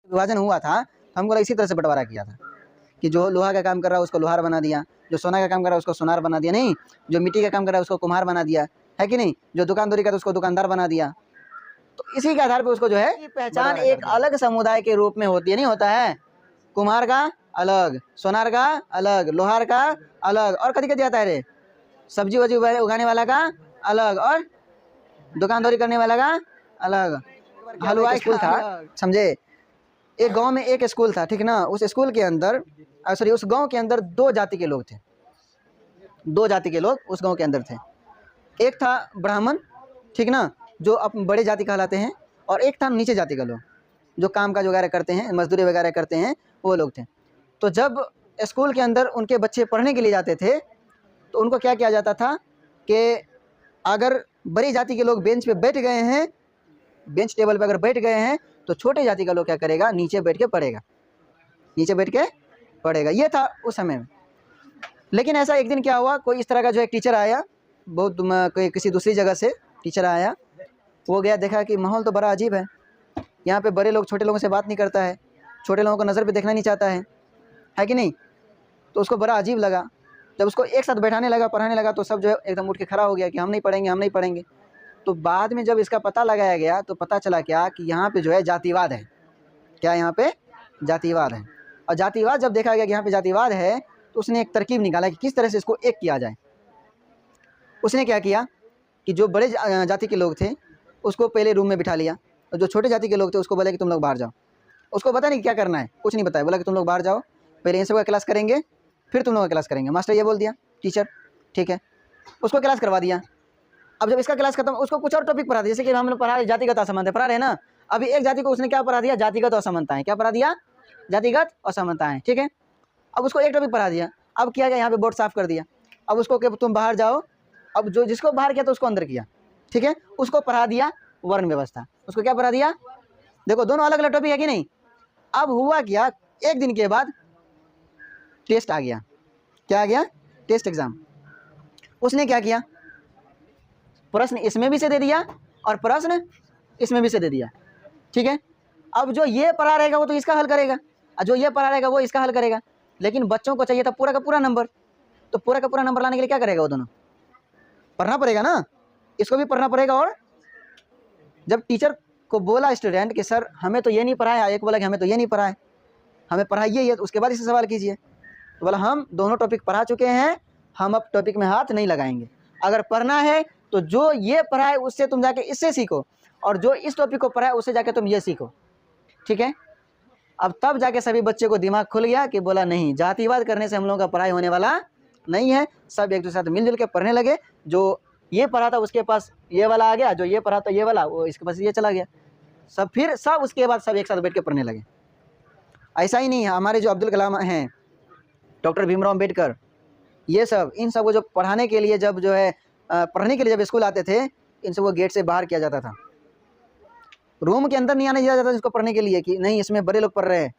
विभाजन हुआ था तो हमको इसी तरह से बंटवारा किया था कि जो लोहा का काम कर रहा है उसको लोहार बना दिया, जो सोना का काम कर रहा है उसको सोनार बना दिया, नहीं जो मिट्टी का काम कर रहा है उसको कुम्हार बना दिया, है कि नहीं, जो दुकानदारी का उसको दुकानदार बना दिया। तो इसी के आधार पर उसको जो है पहचान एक अलग समुदाय के रूप में होती है, नहीं होता है। कुम्हार का अलग, सोनार का अलग, लोहार का अलग, और कभी कभी आता है रे सब्जी वब्जी उगाने वाला का अलग, और दुकानदारी करने वाला का अलग। हलवाई स्कूल था, समझे, एक गांव में एक स्कूल था, ठीक ना। उस स्कूल के अंदर सॉरी उस गांव के अंदर दो जाति के लोग थे, दो जाति के लोग उस गांव के अंदर थे। एक था ब्राह्मण, ठीक ना, जो अब बड़े जाति कहलाते हैं, और एक था नीचे जाति का लोग जो काम काज वगैरह करते हैं, मजदूरी वगैरह करते हैं, वो लोग थे। तो जब स्कूल के अंदर उनके बच्चे पढ़ने के लिए जाते थे तो उनको क्या किया जाता था कि अगर बड़ी जाति के लोग बेंच पे बैठ गए हैं, बेंच टेबल पे अगर बैठ गए हैं, तो छोटे जाति का लोग क्या करेगा, नीचे बैठ के पढ़ेगा, नीचे बैठ के पढ़ेगा। ये था उस समय में। लेकिन ऐसा एक दिन क्या हुआ, कोई इस तरह का जो एक टीचर आया, बहुत कोई किसी दूसरी जगह से टीचर आया, वो गया, देखा कि माहौल तो बड़ा अजीब है, यहाँ पे बड़े लोग छोटे लोगों से बात नहीं करता है, छोटे लोगों को नज़र पे देखना नहीं चाहता है कि नहीं। तो उसको बड़ा अजीब लगा। जब उसको एक साथ बैठाने लगा, पढ़ाने लगा, तो सब जो है एकदम उठ के खड़ा हो गया कि हम नहीं पढ़ेंगे, हम नहीं पढ़ेंगे। तो बाद में जब इसका पता लगाया गया तो पता चला क्या कि यहाँ पे जो है जातिवाद है। क्या यहाँ पे जातिवाद है। और जातिवाद जब देखा गया कि यहाँ पे जातिवाद है, तो उसने एक तरकीब निकाला कि किस तरह से इसको एक किया जाए। उसने क्या किया कि जो बड़े जाति के लोग थे उसको पहले रूम में बिठा लिया, और जो छोटे जाति के लोग थे उसको बोला कि तुम लोग बाहर जाओ। उसको पता नहीं क्या करना है, कुछ नहीं बताया, बोला कि तुम लोग बाहर जाओ, पहले इन सब का क्लास करेंगे, फिर तुम लोग का क्लास करेंगे। मास्टर ये बोल दिया, टीचर ठीक है, उसको क्लास करवा दिया। अब जब इसका क्लास खत्म, उसको कुछ और टॉपिक पढ़ा दिया, जैसे कि हम लोग पढ़ा जातिगत असमानता पढ़ा रहे हैं ना। अभी एक जाति को उसने क्या पढ़ा दिया, जातिगत असमानताएं। क्या पढ़ा दिया, जातिगत असमानताएं, ठीक है। अब उसको एक टॉपिक पढ़ा दिया। अब किया गया, यहाँ पे बोर्ड साफ कर दिया। अब उसको कि तुम बाहर जाओ। अब जो जिसको बाहर किया तो उसको अंदर किया, ठीक है। उसको पढ़ा दिया वर्ण व्यवस्था। उसको क्या पढ़ा दिया, देखो दोनों अलग अलग टॉपिक है कि नहीं। अब हुआ क्या, एक दिन के बाद टेस्ट आ गया। क्या आ गया, टेस्ट एग्जाम। उसने क्या किया, प्रश्न इसमें भी से दे दिया और प्रश्न इसमें भी से दे दिया, ठीक है। अब जो ये पढ़ा रहेगा वो तो इसका हल करेगा, और जो ये पढ़ा रहेगा वो इसका हल करेगा। लेकिन बच्चों को चाहिए था पूरा का पूरा नंबर। तो पूरा का पूरा नंबर लाने के लिए क्या करेगा, वो दोनों पढ़ना पड़ेगा ना, इसको भी पढ़ना पड़ेगा। और जब टीचर को बोला स्टूडेंट कि सर हमें तो ये नहीं पढ़ाया, एक बोला कि हमें तो ये नहीं पढ़ाया, हमें पढ़ाइए ये, उसके बाद इससे सवाल कीजिए। तो बोला हम दोनों टॉपिक पढ़ा चुके हैं, हम अब टॉपिक में हाथ नहीं लगाएंगे। अगर पढ़ना है तो जो ये पढ़ा है उससे तुम जाके इससे सीखो, और जो इस टॉपिक को पढ़ा है उससे जाके तुम ये सीखो, ठीक है। अब तब जाके सभी बच्चे को दिमाग खुल गया कि बोला नहीं, जातिवाद करने से हम लोगों का पढ़ाई होने वाला नहीं है। सब एक दूसरे साथ मिलजुल के पढ़ने लगे। जो ये पढ़ा था उसके पास ये वाला आ गया, जो ये पढ़ा था ये वाला, वो इसके पास ये चला गया। सब फिर सब उसके बाद सब एक साथ बैठ के पढ़ने लगे। ऐसा ही नहीं है, हमारे जो अब्दुल कलाम हैं, डॉक्टर भीमराव अम्बेडकर, ये सब, इन सब को जो पढ़ाने के लिए जब जो है पढ़ने के लिए जब स्कूल आते थे, इन सब को गेट से बाहर किया जाता था, रूम के अंदर नहीं आने दिया जाता जिसको पढ़ने के लिए, कि नहीं इसमें बड़े लोग पढ़ रहे हैं,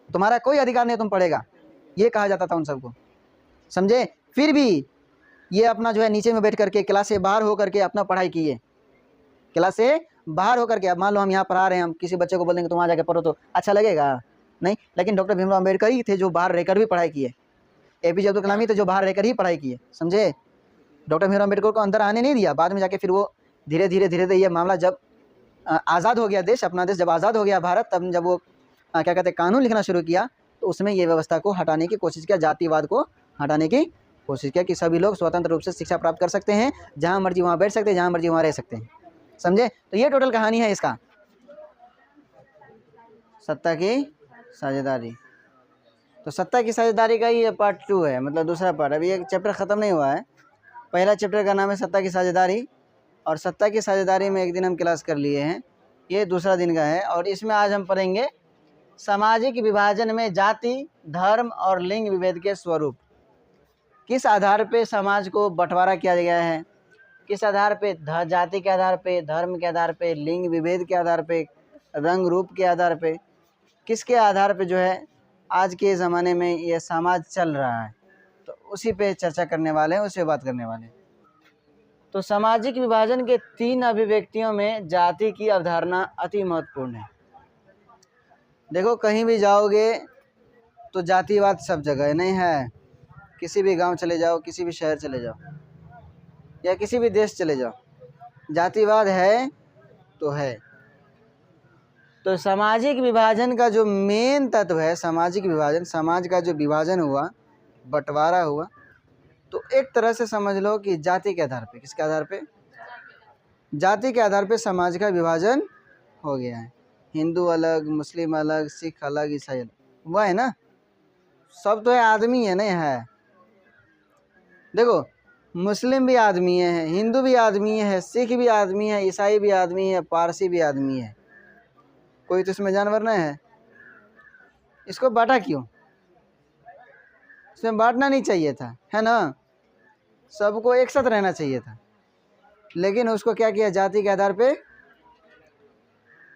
तुम्हारा कोई अधिकार नहीं, तुम पढ़ेगा, ये कहा जाता था उन सबको, समझे। फिर भी ये अपना जो है नीचे में बैठ करके क्लास से बाहर होकर के अपना पढ़ाई किए, क्लास से बाहर होकर के। अब मान लो हम यहाँ पढ़ा रहे हैं, हम किसी बच्चे को बोल देंगे तुम वहाँ जाके पढ़ो, तो अच्छा लगेगा नहीं। लेकिन डॉक्टर भीमराव अम्बेडकर ही थे जो बाहर रहकर भी पढ़ाई किए, APJ अब्दुल कलाम ही थे जो बाहर रहकर ही पढ़ाई किए, समझे। डॉक्टर भीमराव अम्बेडकर को अंदर आने नहीं दिया। बाद में जाके फिर वो धीरे धीरे ये मामला जब आज़ाद हो गया देश, अपना देश जब आज़ाद हो गया भारत, तब जब वो क्या कहते हैं कानून लिखना शुरू किया, तो उसमें ये व्यवस्था को हटाने की कोशिश किया, जातिवाद को हटाने की कोशिश किया कि सभी लोग स्वतंत्र रूप से शिक्षा प्राप्त कर सकते हैं, जहाँ मर्जी वहाँ बैठ सकते हैं, जहाँ मर्जी वहाँ रह सकते हैं, समझे। तो ये टोटल कहानी है इसका, सत्ता की साझेदारी। तो सत्ता की साझेदारी का ये पार्ट 2 है, मतलब दूसरा पार्ट। अभी एक चैप्टर ख़त्म नहीं हुआ है। पहला चैप्टर का नाम है सत्ता की साझेदारी, और सत्ता की साझेदारी में एक दिन हम क्लास कर लिए हैं, ये दूसरा दिन का है। और इसमें आज हम पढ़ेंगे सामाजिक विभाजन में जाति, धर्म और लिंग विभेद के स्वरूप। किस आधार पे समाज को बंटवारा किया गया है, किस आधार पे, जाति के आधार पे, धर्म के आधार पे, लिंग विभेद के आधार पे, रंग रूप के आधार पे, किसके आधार पे जो है आज के ज़माने में ये समाज चल रहा है, तो उसी पे चर्चा करने वाले हैं, उसी पे बात करने वाले हैं। तो सामाजिक विभाजन के 3 अभिव्यक्तियों में जाति की अवधारणा अति महत्वपूर्ण है। देखो कहीं भी जाओगे तो जातिवाद सब जगह नहीं है। किसी भी गांव चले जाओ, किसी भी शहर चले जाओ या किसी भी देश चले जाओ, जातिवाद है तो है। तो सामाजिक विभाजन का जो मेन तत्व है, सामाजिक विभाजन, समाज का जो विभाजन हुआ, बंटवारा हुआ, तो एक तरह से समझ लो कि जाति के आधार पे, किसके आधार पे? जाति के आधार पे समाज का विभाजन हो गया है। हिंदू अलग, मुस्लिम अलग, सिख अलग, ईसाई अलग, हुआ है ना। सब तो है, आदमी है, नहीं है। देखो मुस्लिम भी आदमी है, हिंदू भी आदमी है, सिख भी आदमी है, ईसाई भी आदमी है, पारसी भी आदमी है। कोई तो इसमें जानवर नहीं है। इसको बांटा क्यों? इसमें बांटना नहीं चाहिए था, है ना। सबको एक साथ रहना चाहिए था, लेकिन उसको क्या किया? जाति के आधार पे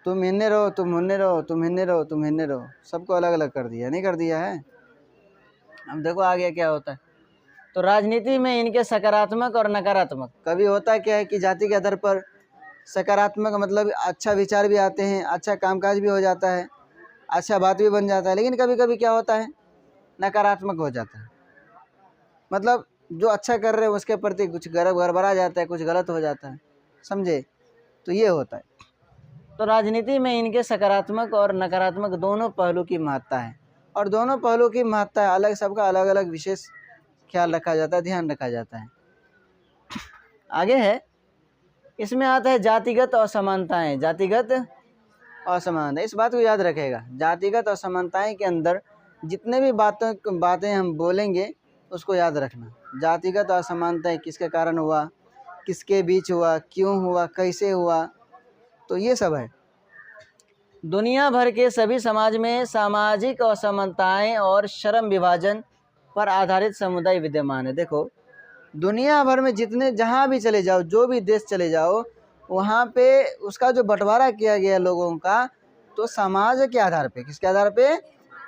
तुम हिन्ने रहो, तुम हुन्ने रहो, तुम हिन्ने रहो, तुम हिन्ने रहो, सबको अलग अलग कर दिया। नहीं कर दिया है? अब देखो आगे क्या होता है। तो राजनीति में इनके सकारात्मक और नकारात्मक, कभी होता है क्या है कि जाति के आधार पर सकारात्मक मतलब अच्छा विचार भी आते हैं, अच्छा कामकाज भी हो जाता है, अच्छा बात भी बन जाता है। लेकिन कभी कभी क्या होता है? नकारात्मक हो जाता है। मतलब जो अच्छा कर रहे हैं उसके प्रति कुछ गड़बड़ा जाता है, कुछ गलत हो जाता है, समझे। तो ये होता है। तो राजनीति में इनके सकारात्मक और नकारात्मक दोनों पहलू की महत्ता है, और दोनों पहलू की महत्ता अलग, सबका अलग अलग विशेष ख्याल रखा जाता है, ध्यान रखा जाता है। आगे है, इसमें आता है जातिगत असमानताएं। जातिगत असमानता, इस बात को याद रखेगा। जातिगत असमानताएं के अंदर जितने भी बातें हम बोलेंगे उसको याद रखना। जातिगत असमानताएं किसके कारण हुआ, किसके बीच हुआ, क्यों हुआ, कैसे हुआ, तो ये सब है। दुनिया भर के सभी समाज में सामाजिक असमानताएं और श्रम विभाजन पर आधारित समुदाय विद्यमान है। देखो दुनिया भर में जितने, जहाँ भी चले जाओ, जो भी देश चले जाओ, वहाँ पे उसका जो बंटवारा किया गया लोगों का, तो समाज के आधार पे, किसके आधार पे?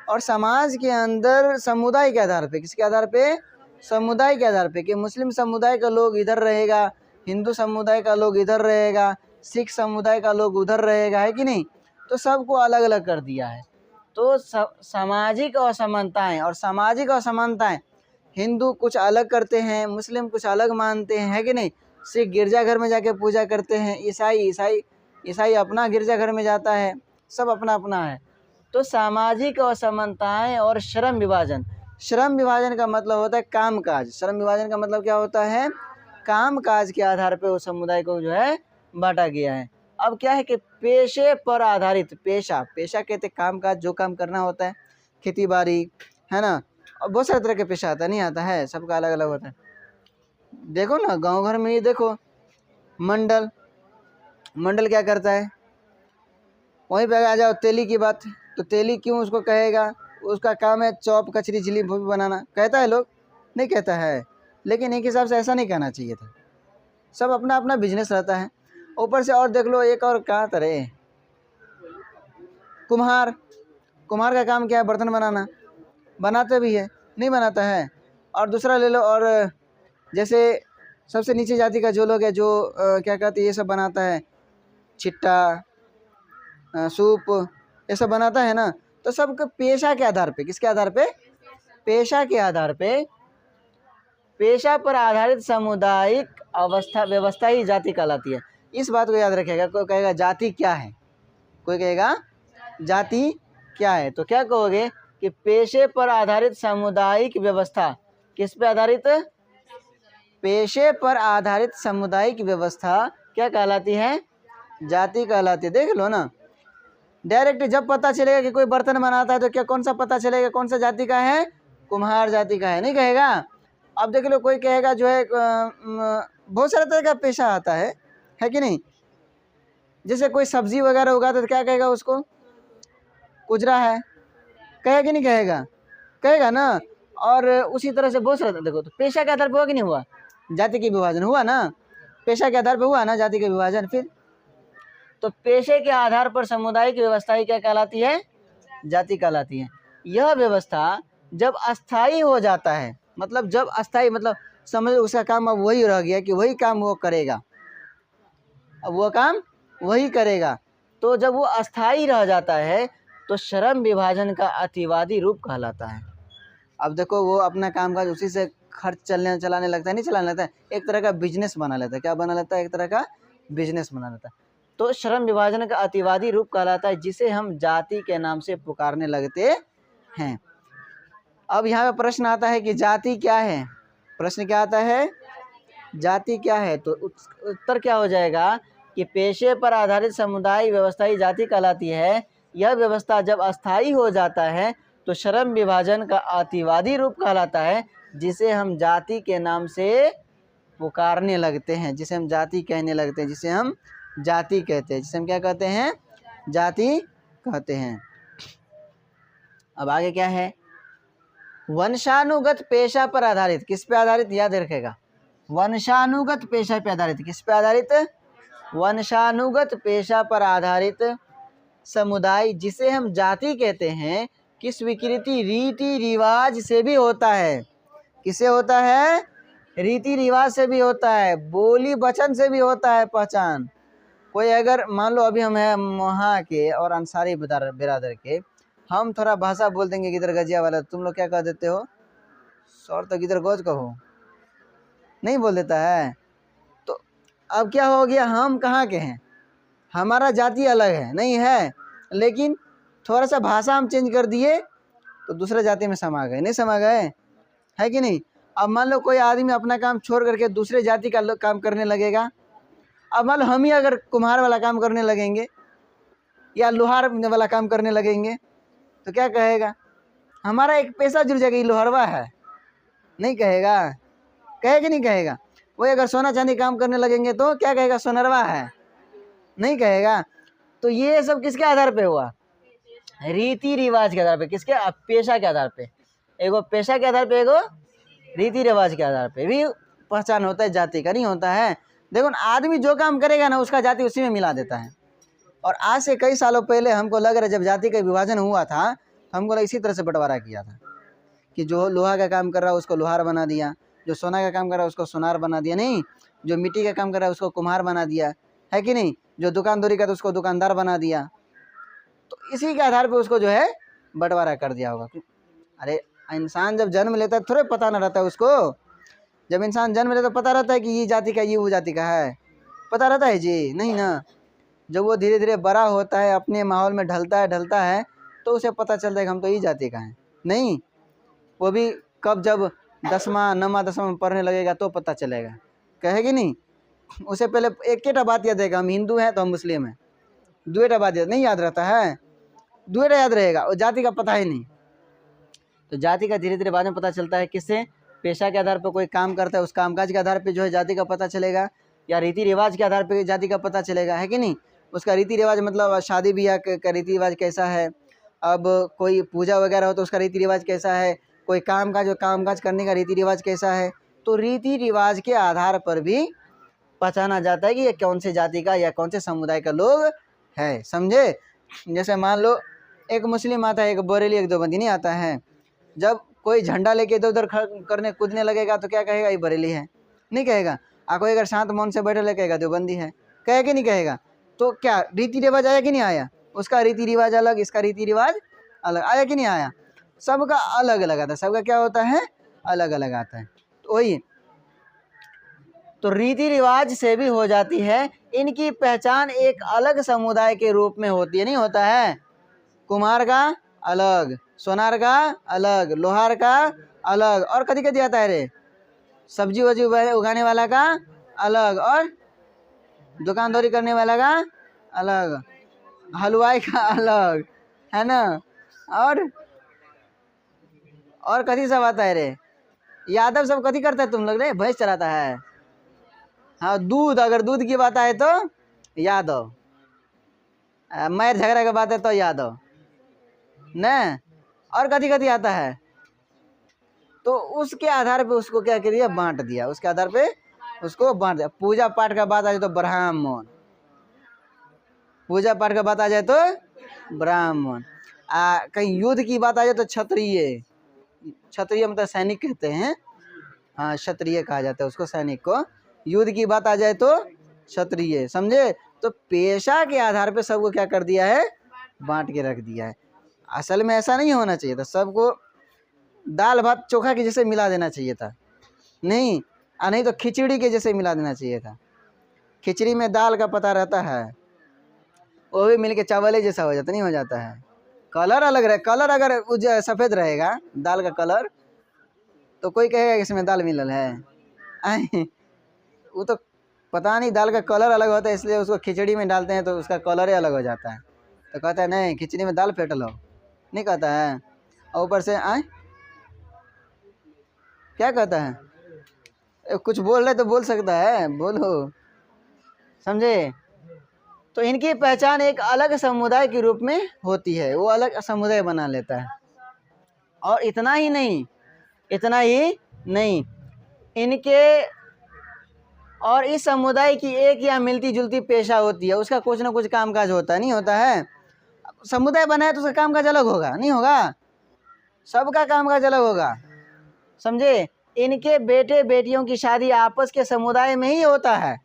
और समाज के अंदर समुदाय के आधार पे, किसके आधार पे? समुदाय के आधार पे, कि मुस्लिम समुदाय का लोग इधर रहेगा, हिंदू समुदाय का लोग इधर रहेगा, सिख समुदाय का लोग उधर रहेगा, है कि नहीं। तो सबको अलग अलग कर दिया है। तो सामाजिक असमानताएं, और सामाजिक असमानताएं, हिंदू कुछ अलग करते हैं, मुस्लिम कुछ अलग मानते हैं, है कि नहीं। सिख गिरजाघर में जाके पूजा करते हैं, ईसाई अपना गिरजाघर में जाता है, सब अपना अपना है। तो सामाजिक असमानताएं और श्रम विभाजन, श्रम विभाजन का मतलब होता है कामकाज। श्रम विभाजन का मतलब क्या होता है? कामकाज के आधार पर उस समुदाय को जो है बांटा गया है। अब क्या है कि पेशे पर आधारित, पेशा कहते कामकाज, जो काम करना होता है, खेती बाड़ी, है ना। और बहुत सारे तरह के पेशा आता नहीं आता है, सबका अलग अलग होता है। देखो ना गांव घर में ही देखो, मंडल क्या करता है? वहीं पे आ जाओ तेली की बात, तो तेली क्यों उसको कहेगा? उसका काम है चौप, कचरी, जलेबी बनाना, कहता है लोग? नहीं कहता है। लेकिन एक हिसाब से ऐसा नहीं कहना चाहिए था। सब अपना अपना बिजनेस रहता है। ऊपर से और देख लो, एक और कहाँ तरह कुम्हार का काम क्या है? बर्तन बनाना। बनाते भी है, नहीं बनाता है। और दूसरा ले लो, और जैसे सबसे नीचे जाति का जो लोग है, जो क्या कहते हैं, ये सब बनाता है, छिट्टा, सूप, ये सब बनाता है ना। तो सबके पेशा के आधार पे, किसके आधार पे? पेशा के आधार पे, पेशा पर आधारित सामुदायिक व्यवस्था ही जाति कहलाती है। इस बात को याद रखेगा। कोई कहेगा जाति क्या है, कोई कहेगा जाति क्या है, तो क्या कहोगे कि पेशे पर आधारित सामुदायिक व्यवस्था, किस पे आधारित? पेशे पर आधारित सामुदायिक व्यवस्था क्या कहलाती है? जाति कहलाती है। देख लो ना, डायरेक्ट जब पता चलेगा कि कोई बर्तन बनाता है तो क्या, कौन सा पता चलेगा कौन सा जाति का है? कुम्हार जाति का है, नहीं कहेगा। अब देख लो, कोई कहेगा जो है बहुत सारे तरह का पेशा आता है कि नहीं। जैसे कोई सब्जी वगैरह उगाता है तो क्या कहेगा उसको? कुजरा है, कहेगा कि नहीं कहेगा? कहेगा ना। और उसी तरह से बहुत सारा, देखो तो पेशा के आधार पर हुआ कि नहीं हुआ? जाति के विभाजन हुआ ना, पेशा के आधार पर हुआ ना जाति के विभाजन। फिर तो पेशे के आधार पर सामुदायिक व्यवस्था ही क्या कहलाती है? जाति कहलाती है। यह व्यवस्था जब अस्थाई हो जाता है, मतलब जब अस्थाई, मतलब समझ उसका काम अब वही रह गया कि वही काम वो करेगा, अब वो काम वही करेगा। तो जब वो अस्थाई रह जाता है तो श्रम विभाजन का अतिवादी रूप कहलाता है। अब देखो वो अपना कामकाज उसी से खर्च चलाने लगता है, नहीं चलाने लगता है, एक तरह का बिजनेस बना लेता है। क्या बना लेता है? एक तरह का बिजनेस बना लेता है। तो श्रम विभाजन का अतिवादी रूप कहलाता है, जिसे हम जाति के नाम से पुकारने लगते हैं। अब यहाँ पे प्रश्न आता है कि जाति क्या है? प्रश्न क्या आता है? जाति क्या है? तो उत्तर क्या हो जाएगा कि पेशे पर आधारित समुदाय व्यवस्था ही जाति कहलाती है। यह व्यवस्था जब अस्थायी हो जाता है तो श्रम विभाजन का अतिवादी रूप कहलाता है, जिसे हम जाति के नाम से पुकारने लगते हैं, जिसे हम जाति कहने लगते हैं, जिसे हम जाति कहते हैं, जिसे हम क्या कहते हैं? जाति कहते हैं। अब आगे क्या है? वंशानुगत पेशा पर आधारित, किस पे आधारित? याद रखेगा, वंशानुगत पेशा पे आधारित। किस पे आधारित? वंशानुगत पेशा पर आधारित समुदाय, जिसे हम जाति कहते हैं, की स्वीकृति रीति रिवाज से भी होता है। किससे होता है? रीति रिवाज से भी होता है, बोली वचन से भी होता है पहचान। कोई अगर मान लो अभी हम हैं वहाँ के और अंसारी बिरादर के, हम थोड़ा भाषा बोल देंगे किधर गजिया वाला, तुम लोग क्या कह देते हो? सर तो किधर गोज कहो, नहीं बोल देता है। तो अब क्या हो गया? हम कहाँ के हैं? हमारा जाति अलग है, नहीं है, लेकिन थोड़ा सा भाषा हम चेंज कर दिए तो दूसरे जाति में समा गए, नहीं समा गए, है कि नहीं? अब मान लो कोई आदमी अपना काम छोड़ करके दूसरे जाति का काम करने लगेगा। अब मान लो हम ही अगर कुम्हार वाला काम करने लगेंगे या लोहार वाला काम करने लगेंगे तो क्या कहेगा? हमारा एक पेशा जुड़ जाएगा, ये लोहरवा है, नहीं कहेगा? कहे कि नहीं कहेगा? वही अगर सोना चांदी काम करने लगेंगे तो क्या कहेगा? सोनरवा है, नहीं कहेगा? तो ये सब किसके आधार पे हुआ? रीति रिवाज के आधार पे। किसके? पेशा के आधार पे। एगो पेशा के आधार पे, एगो रीति रिवाज के आधार पे भी पहचान होता है, जाति का नहीं होता है। देखो आदमी जो काम करेगा ना उसका जाति उसी में मिला देता है। और आज से कई सालों पहले हमको लग रहा है जब जाति का विभाजन हुआ था तो हमको इसी तरह से बंटवारा किया था कि जो लोहा का काम कर रहा है उसको लोहार बना दिया, जो सोना का काम कर रहा है उसको सोनार बना दिया, नहीं, जो मिट्टी का काम कर रहा है उसको कुम्हार बना दिया, है कि नहीं, जो दुकानदारी का तो उसको दुकानदार बना दिया। तो इसी के आधार पे उसको जो है बंटवारा कर दिया होगा। अरे इंसान जब जन्म लेता है थोड़े पता ना रहता है उसको। जब इंसान जन्म लेता है पता रहता है कि ये जाति का, ये वो जाति का है, पता रहता है जी? नहीं ना। जब वो धीरे धीरे बड़ा होता है, अपने माहौल में ढलता है तो उसे पता चलता है कि हम तो ये जाति का हैं। नहीं, वो भी कब? जब 10वां 9वां 10वां में पढ़ने लगेगा तो पता चलेगा, कहेगी नहीं? उसे पहले एक ही बात याद रहेगा, हम हिंदू हैं तो हम मुस्लिम हैं, दुएटा बात याद नहीं याद रहता है, दुएटा याद रहेगा, और जाति का पता ही नहीं। तो जाति का धीरे धीरे बाद में पता चलता है। किससे? पेशा के आधार पर कोई काम करता है, उस कामकाज के आधार पर जो है जाति का पता चलेगा, या रीति रिवाज के आधार पर जाति का पता चलेगा, है कि नहीं? उसका रीति रिवाज मतलब शादी ब्याह का रीति रिवाज कैसा है, अब कोई पूजा वगैरह हो तो उसका रीति रिवाज कैसा है, कोई कामकाज करने का रीति रिवाज कैसा है। तो रीति रिवाज के आधार पर भी पहचाना जाता है कि ये कौन से जाति का या कौन से समुदाय का लोग है, समझे? जैसे मान लो एक मुस्लिम आता है, एक बरेली, एक देवबंदी नहीं आता है। जब कोई झंडा लेके इधर उधर करने कूदने लगेगा तो क्या कहेगा? ये बरेली है, नहीं कहेगा। कोई अगर शांत मन से बैठे कहेगा देवबंदी है, कहे कि नहीं कहेगा? तो क्या रीति रिवाज आया कि नहीं आया? उसका रीति रिवाज अलग, इसका रीति रिवाज अलग, आया कि नहीं आया? सबका अलग अलग आता है, सबका क्या होता है? अलग अलग आता है। तो वही तो रीति रिवाज से भी हो जाती है। इनकी पहचान एक अलग समुदाय के रूप में होती है, नहीं होता है? कुम्हार का अलग, सोनार का अलग, लोहार का अलग, और कभी कभी आता है रे सब्जी वब्जी उगाने वाला का अलग, और दुकानदारी करने वाला का अलग, हलवाई का अलग, है ना? और कथी सब आता है रे? यादव सब कथी करता है तुम लोग रे? भैंस चलाता है। हाँ, दूध, अगर दूध की बात आए तो यादव, मैर झगड़ा की बात है तो यादव न, और कथी कथी आता है? तो उसके आधार पे उसको क्या कर दिया? बांट दिया। उसके आधार पे उसको बांट दिया। पूजा पाठ का बात आ जाए तो ब्राह्मण, पूजा पाठ का बात आ जाए तो ब्राह्मण, कहीं युद्ध की बात आ जाए तो क्षत्रिय, क्षत्रिय मतलब सैनिक कहते हैं, हाँ क्षत्रिय कहा जाता है उसको, सैनिक को। युद्ध की बात आ जाए तो क्षत्रिय, समझे? तो पेशा के आधार पे सबको क्या कर दिया है? बांट के रख दिया है। असल में ऐसा नहीं होना चाहिए था, सबको दाल भात चोखा के जैसे मिला देना चाहिए था, नहीं नहीं तो खिचड़ी के जैसे मिला देना चाहिए था। खिचड़ी में दाल का पता रहता है, वो भी मिल के चावल जैसा हो जाता, नहीं हो जाता है। कलर अलग रहे, कलर अगर सफ़ेद रहेगा दाल का कलर तो कोई कहेगा कि इसमें दाल मिलल है। वो तो पता नहीं, दाल का कलर अलग होता है इसलिए उसको खिचड़ी में डालते हैं तो उसका कलर ही अलग हो जाता है। तो कहता है नहीं खिचड़ी में दाल फेंट लो, नहीं कहता है। और ऊपर से क्या कहता है, कुछ बोल रहे तो बोल सकता है, बोलो, समझे। तो इनकी पहचान एक अलग समुदाय के रूप में होती है, वो अलग समुदाय बना लेता है। और इतना ही नहीं इनके और इस समुदाय की एक या मिलती जुलती पेशा होती है, उसका कुछ ना कुछ कामकाज होता है, नहीं होता है। समुदाय बना है तो उसका कामकाज अलग होगा, नहीं होगा, सबका कामकाज अलग होगा, समझे। इनके बेटे बेटियों की शादी आपस के समुदाय में ही होता है।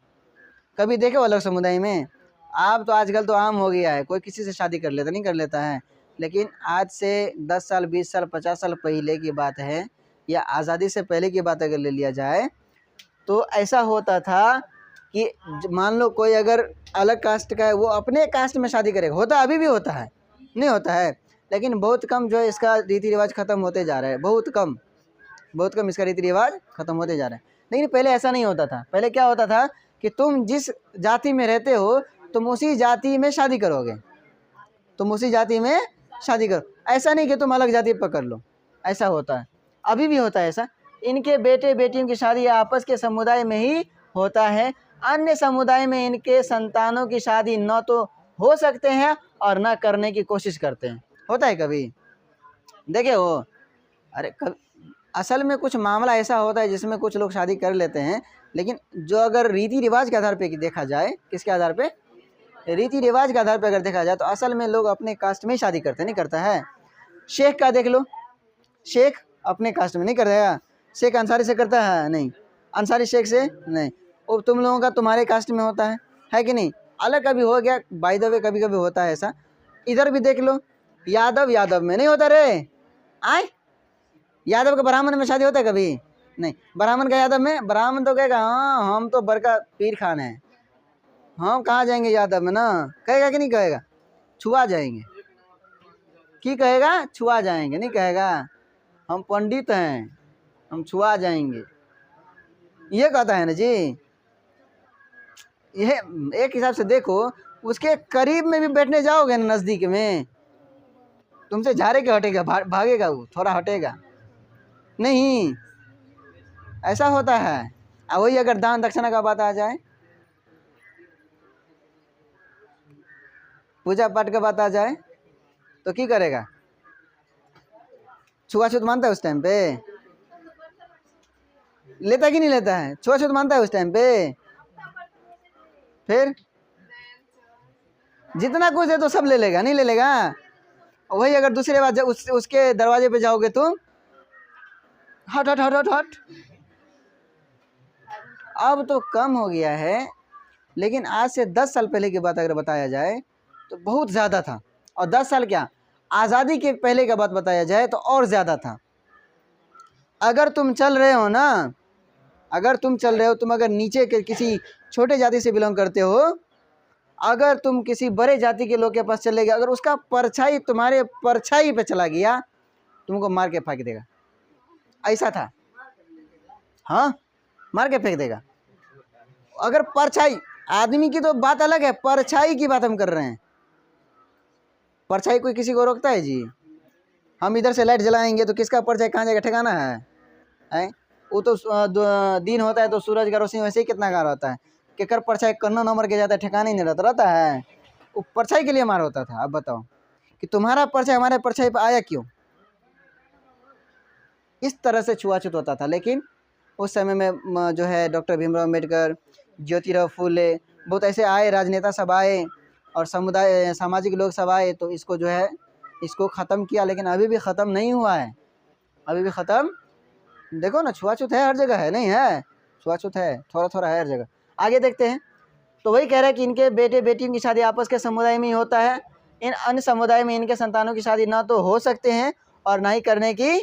कभी देखे अलग समुदाय में? आप तो आजकल तो आम हो गया है, कोई किसी से शादी कर लेता, नहीं कर लेता है। लेकिन आज से 10 साल 20 साल 50 साल पहले की बात है, या आज़ादी से पहले की बात अगर ले लिया जाए तो ऐसा होता था कि मान लो कोई अगर अलग कास्ट का है, वो अपने कास्ट में शादी करेगा, होता अभी भी होता है, नहीं होता है, लेकिन बहुत कम जो है इसका रीति रिवाज ख़त्म होते जा रहा है, बहुत कम इसका रीति रिवाज ख़त्म होते जा रहा है। लेकिन पहले ऐसा नहीं होता था। पहले क्या होता था कि तुम जिस जाति में रहते हो तुम उसी जाति में शादी करोगे, तुम उसी जाति में शादी करो, ऐसा नहीं कि तुम अलग जाति पकड़ लो, ऐसा होता है, अभी भी होता है ऐसा। इनके बेटे बेटियों की शादी आपस के समुदाय में ही होता है, अन्य समुदाय में इनके संतानों की शादी न तो हो सकते हैं और न करने की कोशिश करते हैं। होता है कभी देखे हो? अरे असल में कुछ मामला ऐसा होता है जिसमें कुछ लोग शादी कर लेते हैं, लेकिन जो अगर रीति रिवाज के आधार पे देखा जाए, किसके आधार पे? रीति रिवाज के आधार पे अगर देखा जाए तो असल में लोग अपने कास्ट में ही शादी करते, नहीं करता है। शेख का देख लो, शेख अपने कास्ट में नहीं करता, शेख अंसारी से करता है, नहीं, अंसारी शेख से नहीं। वो तुम लोगों का तुम्हारे कास्ट में होता है कि नहीं? अलग कभी हो गया, बाय द वे कभी कभी होता है ऐसा। इधर भी देख लो, यादव में नहीं होता रे, यादव का ब्राह्मण में शादी होता है कभी? नहीं। ब्राह्मण का यादव में? ब्राह्मण तो कहेगा हाँ हम तो बड़का पीर खान है, हम कहाँ जाएंगे यादव में, ना कहेगा कि नहीं कहेगा? छुआ जाएंगे, की कहेगा? छुआ जाएंगे, नहीं कहेगा हम पंडित हैं, हम छुआ जाएंगे, ये कहता है ना जी। यह एक हिसाब से देखो, उसके करीब में भी बैठने जाओगे ना, नज़दीक में, तुमसे झाड़े के हटेगा, भागेगा, वो थोड़ा हटेगा नहीं, ऐसा होता है। और वही अगर दान दक्षिणा का बात आ जाए, पूजा पाठ का बात आ जाए तो की करेगा? छुआछूत मानता है उस टाइम पे? लेता कि नहीं लेता है? छुआछूत मानता है उस टाइम पे? फिर जितना कुछ है तो सब ले लेगा, नहीं ले लेगा? वही अगर दूसरे बात उसके दरवाजे पे जाओगे तुम, हट हट हट हट हट। अब तो कम हो गया है, लेकिन आज से 10 साल पहले की बात अगर बताया जाए तो बहुत ज़्यादा था। और 10 साल क्या, आज़ादी के पहले का बात बताया जाए तो और ज़्यादा था। अगर तुम चल रहे हो ना, तुम अगर नीचे के किसी छोटे जाति से बिलोंग करते हो, अगर तुम किसी बड़े जाति के लोग के पास चले गए, अगर उसका परछाई तुम्हारे परछाई पे चला गया, तुमको मार के फेंक देगा, ऐसा था। हाँ, मार के फेंक देगा। अगर परछाई, आदमी की तो बात अलग है, परछाई की बात हम कर रहे हैं। परछाई कोई किसी को रोकता है जी? हम इधर से लाइट जलाएंगे तो किसका परछाई कहाँ जाएगा, ठिकाना है? वो तो दिन होता है तो सूरज का रोशनी वैसे ही कितना गार होता है, केकर परछाई करना नंबर के जाता है, ठिकाना ही नहीं रहता है। वो परछाई के लिए मार होता था। अब बताओ कि तुम्हारा परछाई हमारे परछाई पर आया क्यों? इस तरह से छुआछूत होता था। लेकिन उस समय में जो है डॉक्टर भीमराव अम्बेडकर, ज्योतिराव फूले, बहुत ऐसे आए, राजनेता सब आए और समुदाय सामाजिक लोग सब आए, तो इसको जो है इसको ख़त्म किया। लेकिन अभी भी ख़त्म नहीं हुआ है, अभी भी ख़त्म। देखो ना, छुआछूत है हर जगह, है नहीं है? छुआछूत है, थोड़ा थोड़ा है हर जगह। आगे देखते हैं। तो वही कह रहा है कि इनके बेटे बेटियों की शादी आपस के समुदाय में ही होता है। इन अन्य समुदाय में इनके संतानों की शादी ना तो हो सकते हैं और ना ही करने की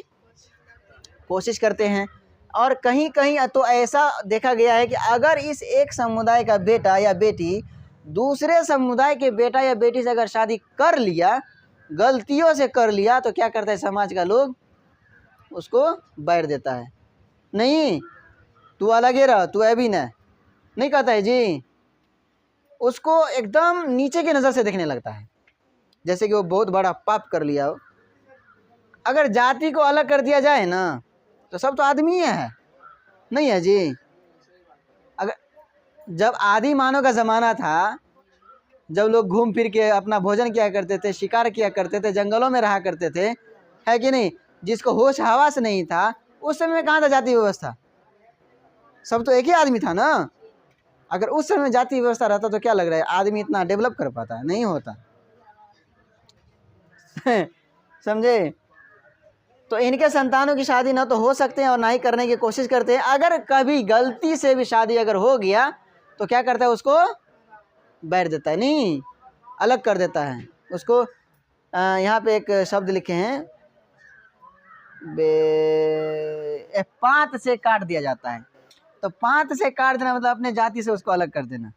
कोशिश करते हैं। और कहीं कहीं तो ऐसा देखा गया है कि अगर इस एक समुदाय का बेटा या बेटी दूसरे समुदाय के बेटा या बेटी से अगर शादी कर लिया, गलतियों से कर लिया, तो क्या करता है समाज का लोग, उसको बैर देता है। नहीं तू अलग ही रह, तू अभी न नहीं कहता है जी, उसको एकदम नीचे की नज़र से देखने लगता है, जैसे कि वो बहुत बड़ा पाप कर लिया हो। अगर जाति को अलग कर दिया जाए ना तो सब तो आदमी है, नहीं है जी। अगर जब आदि मानव का ज़माना था, जब लोग घूम फिर के अपना भोजन किया करते थे, शिकार किया करते थे, जंगलों में रहा करते थे, है कि नहीं, जिसको होश हवास नहीं था, उस समय में कहाँ था जाति व्यवस्था? सब तो एक ही आदमी था ना। अगर उस समय जाति व्यवस्था रहता तो क्या लग रहा है आदमी इतना डेवलप कर पाता है? नहीं होता। समझे? तो इनके संतानों की शादी ना तो हो सकते हैं और ना ही करने की कोशिश करते हैं। अगर कभी गलती से भी शादी अगर हो गया तो क्या करता है, उसको बैठ देता है, नहीं अलग कर देता है उसको। यहाँ पे एक शब्द लिखे हैं, पांत से काट दिया जाता है। तो पांत से काट देना मतलब अपने जाति से उसको अलग कर देना।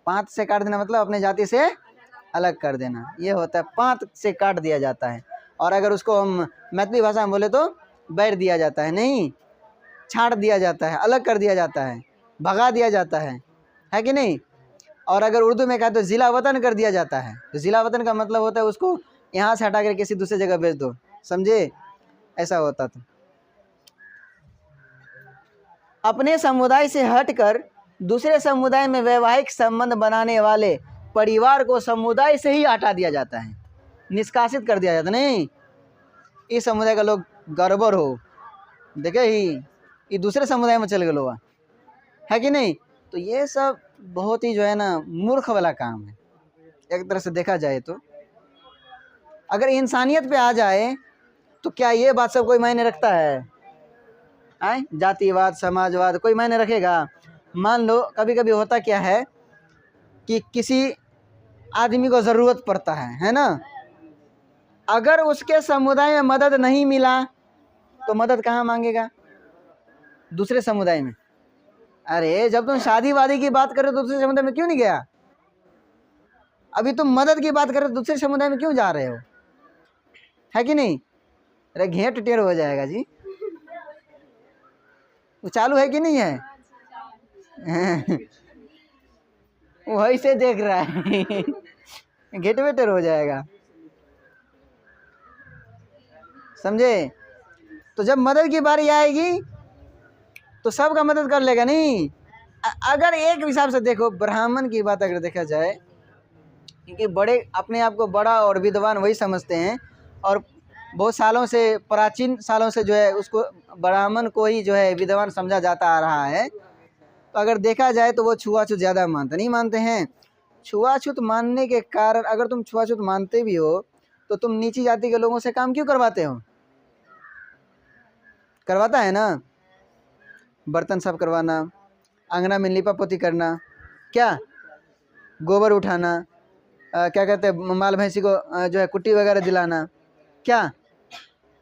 पांत से काट देना मतलब अपने जाति से अलग कर देना, ये होता है, पांत से काट दिया जाता है। और अगर उसको हम मैथिली भाषा में बोले तो बैर दिया जाता है, नहीं छांट दिया जाता है, अलग कर दिया जाता है, भगा दिया जाता है कि नहीं। और अगर उर्दू में कहा तो ज़िला वतन कर दिया जाता है। तो ज़िला वतन का मतलब होता है उसको यहाँ से हटा कर किसी दूसरे जगह भेज दो, समझे, ऐसा होता था। अपने समुदाय से हटकर दूसरे समुदाय में वैवाहिक संबंध बनाने वाले परिवार को समुदाय से ही हटा दिया जाता है, निष्कासित कर दिया जाता। नहीं इस समुदाय का लोग गड़बड़ हो, देखे ही ये दूसरे समुदाय में चल गए लोग, है कि नहीं। तो ये सब बहुत ही जो है ना मूर्ख वाला काम है एक तरह से देखा जाए तो। अगर इंसानियत पे आ जाए तो क्या ये बात सब कोई मायने रखता है? जातिवाद समाजवाद कोई मायने रखेगा? मान लो कभी कभी होता क्या है कि किसी आदमी को ज़रूरत पड़ता है ना, अगर उसके समुदाय में मदद नहीं मिला तो मदद कहाँ मांगेगा? दूसरे समुदाय में। अरे जब तुम शादी वादी की बात करो तो दूसरे समुदाय में क्यों नहीं गया? अभी तुम मदद की बात करो दूसरे समुदाय में क्यों जा रहे हो, है कि नहीं? अरे घेंट टेढ़ हो जाएगा जी, वो चालू है कि नहीं है? वही से देख रहा है घेट वेटर हो जाएगा, समझे। तो जब मदद की बारी आएगी तो सबका मदद कर लेगा, नहीं। अगर एक हिसाब से देखो, ब्राह्मण की बात अगर देखा जाए, क्योंकि बड़े अपने आप को बड़ा और विद्वान वही समझते हैं, और बहुत सालों से, प्राचीन सालों से जो है उसको ब्राह्मण को ही जो है विद्वान समझा जाता आ रहा है। तो अगर देखा जाए तो वो छुआछूत ज़्यादा नहीं मानते हैं। छुआछूत मानने के कारण, अगर तुम छुआछूत मानते भी हो तो तुम नीची जाति के लोगों से काम क्यों करवाते हो? करवाता है ना, बर्तन साफ करवाना, अंगना में लिपा पोती करना, क्या गोबर उठाना, क्या कहते हैं माल भैंसी को जो है कुट्टी वगैरह दिलाना, क्या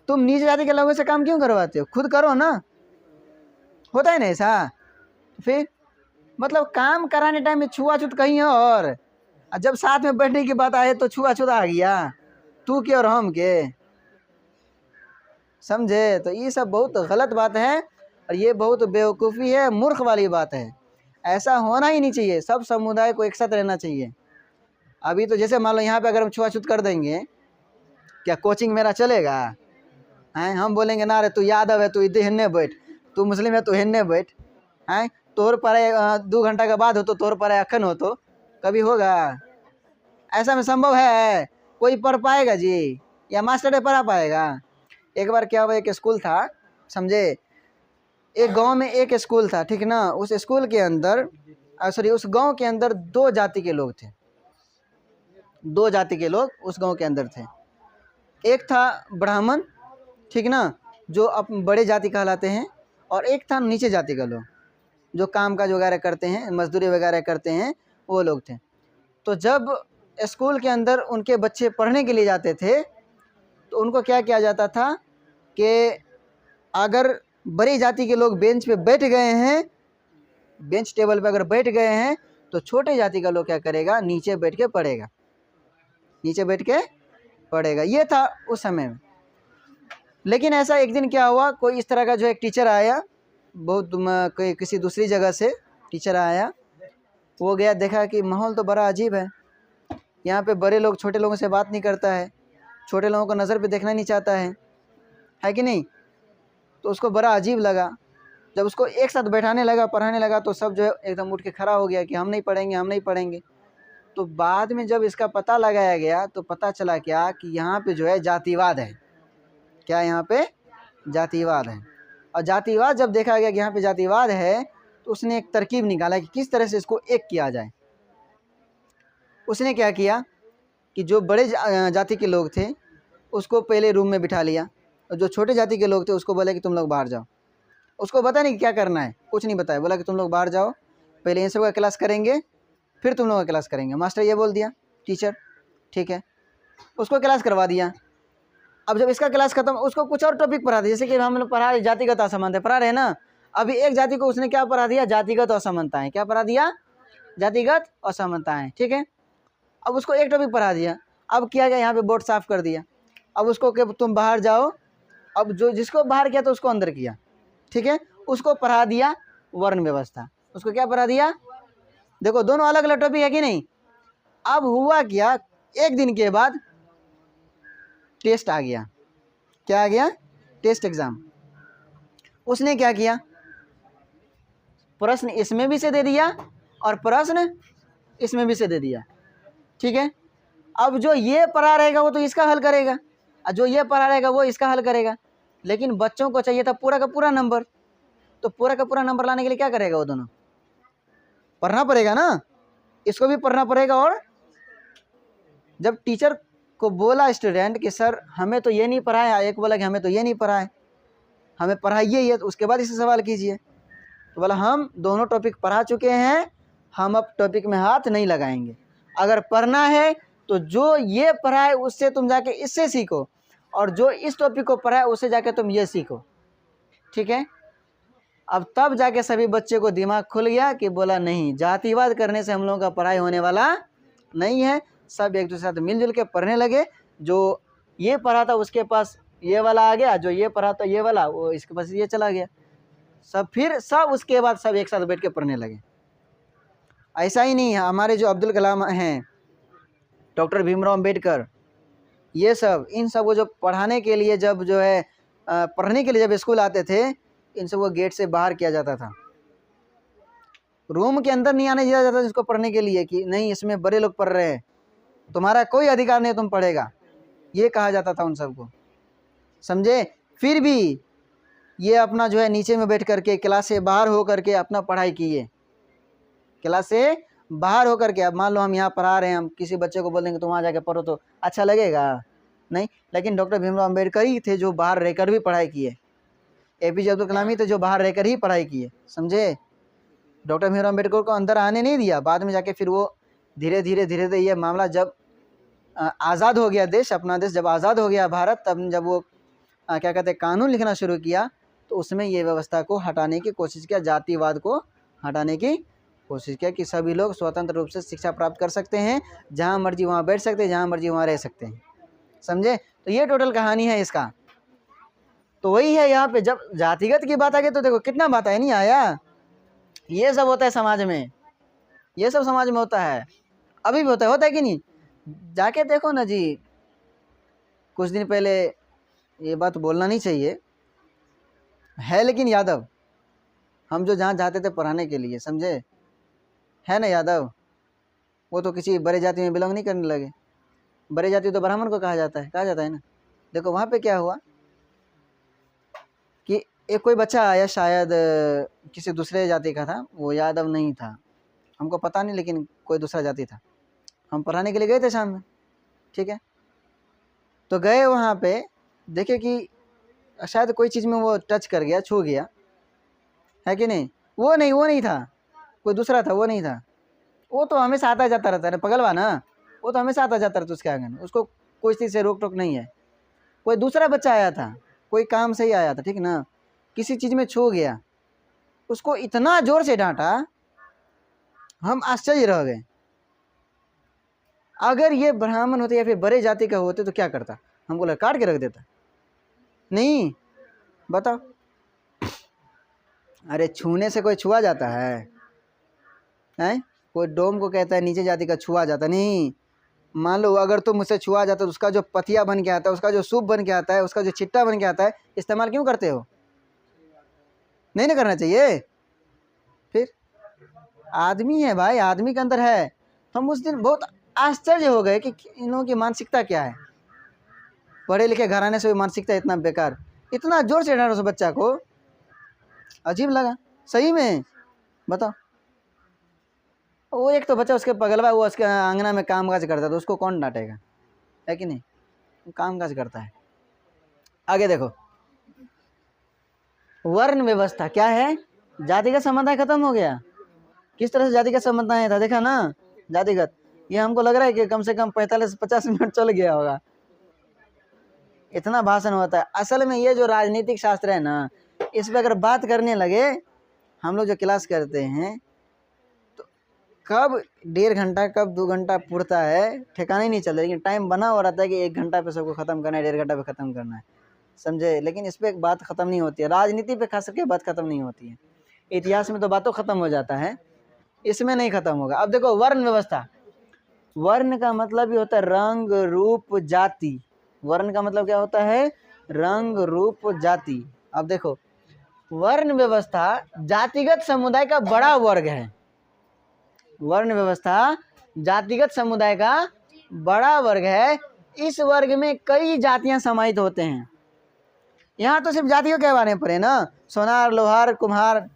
तुम नीचे जाति के लोगों से काम क्यों करवाते हो? खुद करो ना, होता है ना ऐसा। फिर मतलब काम कराने टाइम में छुआछूत कहीं और जब साथ में बैठने की बात आए तो छुआछूत आ गया, तू के और हम के, समझे। तो ये सब बहुत गलत बात है और ये बहुत बेवकूफ़ी है, मूर्ख वाली बात है। ऐसा होना ही नहीं चाहिए, सब समुदाय को एक साथ रहना चाहिए। अभी तो जैसे मान लो यहाँ पे अगर हम छुआछूत कर देंगे, क्या कोचिंग मेरा चलेगा? हैं हम बोलेंगे ना रे तू यादव है, तू इधर हिन्ने बैठ, तू मुस्लिम है, तू हिन्ने बैठ, हैं तोर पर 2 घंटा के बाद हो तो तोर पर अखन हो, तो कभी होगा? ऐसा में संभव है कोई पढ़ पाएगा जी, या मास्टर पढ़ा पाएगा? एक बार क्या हुआ, एक स्कूल था, समझे, एक गांव में एक स्कूल था, ठीक ना। उस स्कूल के अंदर सॉरी उस गांव के अंदर 2 जाति के लोग थे, 2 जाति के लोग उस गांव के अंदर थे। एक था ब्राह्मण, ठीक ना, जो बड़े जाति कहलाते हैं, और एक था नीचे जाति का लोग जो काम काज वगैरह करते हैं, मजदूरी वगैरह करते हैं, वो लोग थे। तो जब स्कूल के अंदर उनके बच्चे पढ़ने के लिए जाते थे तो उनको क्या किया जाता था कि अगर बड़ी जाति के लोग बेंच पे बैठ गए हैं, बेंच टेबल पे अगर बैठ गए हैं, तो छोटे जाति का लोग क्या करेगा, नीचे बैठ के पढ़ेगा, नीचे बैठ के पढ़ेगा। ये था उस समय में। लेकिन ऐसा एक दिन क्या हुआ, कोई इस तरह का जो एक टीचर आया, बहुत कोई किसी दूसरी जगह से टीचर आया, वो गया, देखा कि माहौल तो बड़ा अजीब है, यहाँ पे बड़े लोग छोटे लोगों से बात नहीं करता है, छोटे लोगों को नज़र पे देखना नहीं चाहता है कि नहीं। तो उसको बड़ा अजीब लगा। जब उसको एक साथ बैठाने लगा, पढ़ाने लगा, तो सब जो है एकदम उठ के खड़ा हो गया कि हम नहीं पढ़ेंगे, हम नहीं पढ़ेंगे। तो बाद में जब इसका पता लगाया गया तो पता चला क्या कि यहाँ पे जो है जातिवाद है। क्या यहाँ पे जातिवाद है। और जातिवाद जब देखा गया कि यहाँ पे जातिवाद है, तो उसने एक तरकीब निकाला कि किस तरह से इसको एक किया जाए। उसने क्या किया कि जो बड़े जाति के लोग थे उसको पहले रूम में बिठा लिया, और जो छोटे जाति के लोग थे उसको बोला कि तुम लोग बाहर जाओ। उसको पता नहीं क्या करना है, कुछ नहीं बताया, बोला कि तुम लोग बाहर जाओ, पहले इन सब का क्लास करेंगे, फिर तुम लोगों का क्लास करेंगे। मास्टर ये बोल दिया, टीचर ठीक है, उसको क्लास करवा दिया। अब जब इसका क्लास खत्म, उसको कुछ और टॉपिक पढ़ा दिया, जैसे कि हम लोग पढ़ा रहे जातिगत असमानता पढ़ा रहे हैं ना। अभी एक जाति को उसने क्या पढ़ा दिया, जातिगत असमानताएं। क्या पढ़ा दिया, जातिगत असमानताएं, ठीक है। अब उसको एक टॉपिक पढ़ा दिया। अब किया गया, यहाँ पे बोर्ड साफ कर दिया। अब उसको कि तुम बाहर जाओ। अब जो जिसको बाहर किया तो उसको अंदर किया, ठीक है। उसको पढ़ा दिया वर्ण व्यवस्था। उसको क्या पढ़ा दिया, देखो दोनों अलग अलग टॉपिक है कि नहीं। अब हुआ क्या, एक दिन के बाद टेस्ट आ गया। क्या आ गया, टेस्ट एग्जाम। उसने क्या किया, प्रश्न इसमें भी से दे दिया और प्रश्न इसमें भी से दे दिया, ठीक है। अब जो ये पढ़ा रहेगा वो तो इसका हल करेगा, और जो ये पढ़ा रहेगा वो इसका हल करेगा। लेकिन बच्चों को चाहिए था पूरा का पूरा नंबर। तो पूरा का पूरा नंबर लाने के लिए क्या करेगा, वो दोनों पढ़ना पड़ेगा ना, इसको भी पढ़ना पड़ेगा। और जब टीचर को बोला स्टूडेंट कि सर हमें तो ये नहीं पढ़ाया, एक बोला कि हमें तो ये नहीं पढ़ाया, हमें पढ़ाइए ये, तो उसके बाद इसे सवाल कीजिए। तो बोला हम दोनों टॉपिक पढ़ा चुके हैं, हम अब टॉपिक में हाथ नहीं लगाएंगे। अगर पढ़ना है तो जो ये पढ़ा है उससे तुम जाके इससे सीखो, और जो इस टॉपिक को पढ़ा है उससे जाके तुम ये सीखो, ठीक है। अब तब जाके सभी बच्चे को दिमाग खुल गया कि बोला नहीं, जातिवाद करने से हम लोगों का पढ़ाई होने वाला नहीं है। सब एक दूसरे साथ मिलजुल के पढ़ने लगे। जो ये पढ़ा था उसके पास ये वाला आ गया, जो ये पढ़ा था ये वाला वो इसके पास ये चला गया। सब फिर सब उसके बाद सब एक साथ बैठ के पढ़ने लगे। ऐसा ही नहीं है, हमारे जो अब्दुल कलाम हैं, डॉक्टर भीमराव अम्बेडकर, ये सब इन सब को जो पढ़ाने के लिए जब जो है पढ़ने के लिए जब स्कूल आते थे, इन सब को गेट से बाहर किया जाता था। रूम के अंदर नहीं आने दिया जाता जिसको पढ़ने के लिए, कि नहीं इसमें बड़े लोग पढ़ रहे हैं, तुम्हारा कोई अधिकार नहीं, तुम पढ़ेगा, ये कहा जाता था उन सबको, समझे। फिर भी ये अपना जो है नीचे में बैठ करके क्लास से बाहर हो करके अपना पढ़ाई किए, क्लास से बाहर होकर के। अब मान लो हम यहाँ पढ़ा रहे हैं, हम किसी बच्चे को बोल देंगे तो वहाँ जाके पढ़ो, तो अच्छा लगेगा नहीं। लेकिन डॉक्टर भीमराव अम्बेडकर ही थे जो बाहर रहकर भी पढ़ाई किए, APJ अब्दुल कलाम ही थे जो बाहर रहकर ही पढ़ाई किए, समझे। डॉक्टर भीमराव अम्बेडकर को अंदर आने नहीं दिया। बाद में जाके फिर वो धीरे धीरे ये मामला जब आज़ाद हो गया देश, अपना देश जब आज़ाद हो गया भारत, तब जब वो क्या कहते हैं कानून लिखना शुरू किया, तो उसमें ये व्यवस्था को हटाने की कोशिश किया, जातिवाद को हटाने की कोशिश किया कि सभी लोग स्वतंत्र रूप से शिक्षा प्राप्त कर सकते हैं, जहाँ मर्जी वहाँ बैठ सकते हैं, जहाँ मर्जी वहाँ रह सकते हैं, समझे। तो ये टोटल कहानी है इसका। तो वही है, यहाँ पे जब जातिगत की बात आ गई तो देखो कितना बात है, नहीं आया। ये सब होता है समाज में, ये सब समाज में होता है, अभी भी होता है कि नहीं। जाके देखो ना जी, कुछ दिन पहले, ये बात बोलना नहीं चाहिए है, लेकिन यादव, हम जो जहाँ जाते थे पढ़ाने के लिए, समझे, है ना यादव, वो तो किसी बड़े जाति में बिलोंग नहीं करने लगे। बड़े जाति तो ब्राह्मण को कहा जाता है ना। देखो वहाँ पे क्या हुआ कि एक कोई बच्चा आया, शायद किसी दूसरे जाति का था, वो यादव नहीं था, हमको पता नहीं, लेकिन कोई दूसरा जाति था। हम पढ़ाने के लिए गए थे शाम में, ठीक है। तो गए वहाँ पे, देखे कि शायद कोई चीज़ में वो टच कर गया, छू गया, है कि नहीं। वो नहीं था, कोई दूसरा था, वो नहीं था। वो तो हमेशा आता जाता रहता है, पगलवा ना, वो तो हमेशा आता जाता रहता उसके आंगन, उसको कोई चीज़ से रोक टोक नहीं है। कोई दूसरा बच्चा आया था, कोई काम से ही आया था, ठीक ना, किसी चीज़ में छू गया, उसको इतना जोर से डांटा, हम आश्चर्य रह गए। अगर ये ब्राह्मण होते या फिर बड़े जाति का होते तो क्या करता? हमको लगा काट के रख देता। नहीं, बताओ, अरे छूने से कोई छुआ जाता है? हैं? कोई डोम को कहता है नीचे जाति का छुआ जाता नहीं। मान लो अगर तुम मुझसे छुआ जाता तो उसका जो पतिया बन के आता है, उसका जो सूप बन के आता है, उसका जो छिट्टा बन के आता है, इस्तेमाल क्यों करते हो? नहीं ना करना चाहिए। फिर आदमी है भाई, आदमी के अंदर है। तो हम उस दिन बहुत आश्चर्य हो गए कि इन लोगों की मानसिकता क्या है। पढ़े लिखे घराने से भी मानसिकता इतना बेकार, इतना जोर से डांटा उस बच्चा को, अजीब लगा सही में। बताओ, वो एक तो बच्चा उसके पगलवा, वो उसके आंगना में काम काज करता है तो उसको कौन डांटेगा, है कि नहीं? वो काम काज करता है। आगे देखो, वर्ण व्यवस्था क्या है? जातिगत समानता खत्म हो गया। किस तरह से जातिगत समानता था, देखा ना? जातिगत, ये हमको लग रहा है कि कम से कम 45-50 मिनट चल गया होगा, इतना भाषण होता है। असल में ये जो राजनीतिक शास्त्र है ना, इस पर अगर बात करने लगे, हम लोग जो क्लास करते हैं, तो कब 1.5 घंटा कब 2 घंटा पुरता है ठिकाना ही नहीं चलता। लेकिन टाइम बना हो रहता है कि 1 घंटा पे सबको ख़त्म करना है, 1.5 घंटा पे ख़त्म करना है, समझे? लेकिन इस पर बात ख़त्म नहीं होती है। राजनीति पे खास करके बात ख़त्म नहीं होती है। इतिहास में तो बातों ख़त्म हो जाता है, इसमें नहीं ख़त्म होगा। अब देखो, वर्ण व्यवस्था, वर्ण का मतलब ये होता है रंग रूप जाति। वर्ण का मतलब क्या होता है? रंग रूप जाति। अब देखो, वर्ण व्यवस्था जातिगत समुदाय का बड़ा वर्ग है। वर्ण व्यवस्था जातिगत समुदाय का बड़ा वर्ग है। इस वर्ग में कई जातियां समाहित होते हैं। यहाँ तो सिर्फ जातियों के बारे में पढ़े ना, सोनार, लोहार, कुम्हार,